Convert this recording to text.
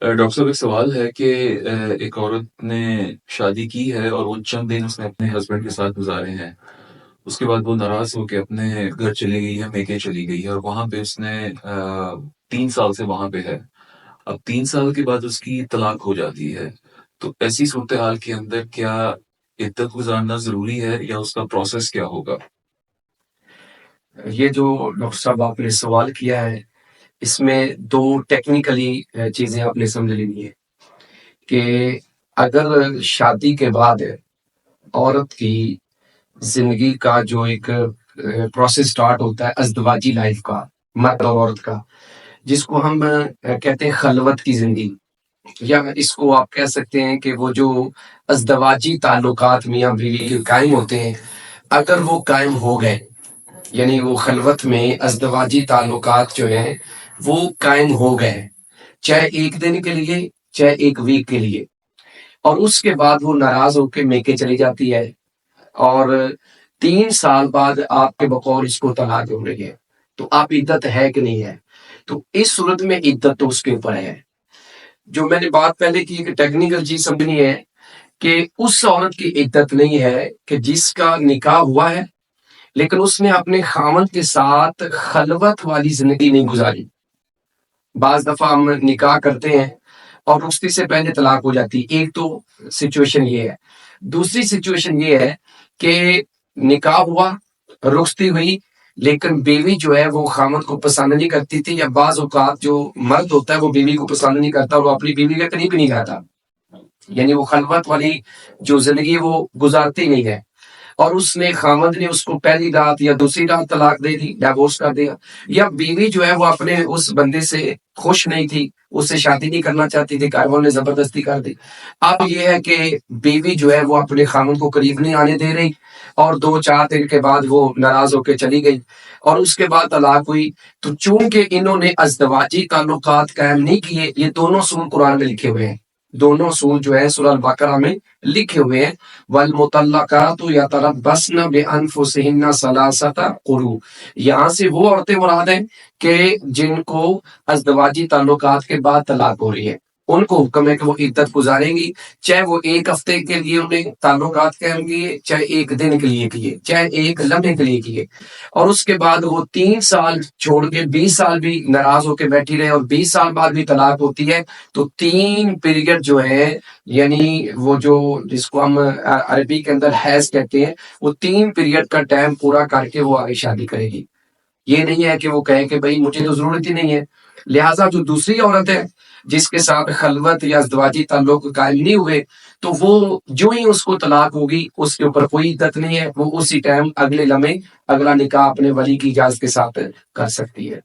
Doctor صاحب ایک سوال ہے کہ ایک عورت نے شادی کی ہے اور وہ چند دن اس نے اپنے ہسبینڈ کے ساتھ گزارے ہیں. اس کے بعد وہ ناراض ہو کے اپنے گھر چلی گئی ہے، میکے چلی گئی ہے، اور وہاں پہ اس نے 3 سال سے وہاں پہ ہے. اب 3 سال کے بعد اس کی طلاق ہو جاتی ہے. تو ایسی صورتحال کے اندر کیا عدت گزارنا ضروری ہے یا اس کا پروسیس کیا ہوگا؟ یہ جو ڈاکٹر صاحب آپ نے سوال کیا ہے، اس میں دو ٹیکنیکلی چیزیں آپ نے سمجھ لینی ہے کہ اگر شادی کے بعد عورت کی زندگی کا جو ایک پروسیس سٹارٹ ہوتا ہے ازدواجی لائف کا، مرد اور عورت کا، جس کو ہم کہتے ہیں خلوت کی زندگی، یا اس کو آپ کہہ سکتے ہیں کہ وہ جو ازدواجی تعلقات میاں بیوی کے قائم ہوتے ہیں، اگر وہ قائم ہو گئے، یعنی وہ خلوت میں ازدواجی تعلقات جو ہیں وہ قائم ہو گئے، چاہے ایک دن کے لیے چاہے ایک ویک کے لیے، اور اس کے بعد وہ ناراض ہو کے میکے چلی جاتی ہے، اور 3 سال بعد آپ کے بقول اس کو طلاق ہو رہی ہے، تو آپ عدت ہے کہ نہیں ہے؟ تو اس صورت میں عدت تو اس کے اوپر ہے. جو میں نے بات پہلے کی کہ ٹیکنیکل چیز سمجھنی ہے کہ اس عورت کی عدت نہیں ہے کہ جس کا نکاح ہوا ہے لیکن اس نے اپنے خاوند کے ساتھ خلوت والی زندگی نہیں گزاری. بعض دفعہ ہم نکاح کرتے ہیں اور رخصتی سے پہلے طلاق ہو جاتی ہے. ایک تو سچویشن یہ ہے. دوسری سچویشن یہ ہے کہ نکاح ہوا، رخصتی ہوئی، لیکن بیوی جو ہے وہ خامد کو پسند نہیں کرتی تھی، یا بعض اوقات جو مرد ہوتا ہے وہ بیوی کو پسند نہیں کرتا اور وہ اپنی بیوی کے قریب نہیں جاتا، یعنی وہ خلوت والی جو زندگی وہ گزارتی نہیں ہے، اور اس نے خامد نے اس کو پہلی رات یا دوسری رات طلاق دے دی، ڈائیورس کر دیا، یا بیوی جو ہے وہ اپنے اس بندے سے خوش نہیں تھی، اس سے شادی نہیں کرنا چاہتی تھی، کاربون نے زبردستی کر دی. اب یہ ہے کہ بیوی جو ہے وہ اپنے خامد کو قریب نہیں آنے دے رہی، اور 2-4 دن کے بعد وہ ناراض ہو کے چلی گئی، اور اس کے بعد طلاق ہوئی. تو چونکہ انہوں نے ازدواجی تعلقات قائم نہیں کیے، یہ دونوں اصول قرآن میں لکھے ہوئے ہیں، دونوں اصول جو ہے سورہ البقرہ میں لکھے ہوئے ہیں. والمطلقات یتربصن بانفسہن ثلاثۃ قروء، یہاں سے وہ عورتیں مراد ہیں کہ جن کو ازدواجی تعلقات کے بعد طلاق ہو رہی ہے، ان کو حکم ہے کہ وہ عدت گزاریں گی، چاہے وہ 1 ہفتے کے لیے انہیں تعلقات قائم کیے، چاہے 1 دن کے لیے کیے، چاہے 1 لمحے کے لیے کیے، اور اس کے بعد وہ 3 سال چھوڑ کے 20 سال بھی ناراض ہو کے بیٹھی رہے اور 20 سال بعد بھی طلاق ہوتی ہے، تو 3 پیریڈ جو ہے، یعنی وہ جو جس کو ہم عربی کے اندر حیض کہتے ہیں، وہ 3 پیریڈ کا ٹائم پورا کر کے وہ آگے شادی کرے گی. یہ نہیں ہے کہ وہ کہے کہ بھائی مجھے تو ضرورت ہی نہیں ہے. لہٰذا جو دوسری عورت ہے جس کے ساتھ خلوت یا ازدواجی تعلق قائم نہیں ہوئے، تو وہ جو ہی اس کو طلاق ہوگی اس کے اوپر کوئی عدت نہیں ہے، وہ اسی ٹائم اگلے لمحے اگلا نکاح اپنے ولی کی اجازت کے ساتھ کر سکتی ہے.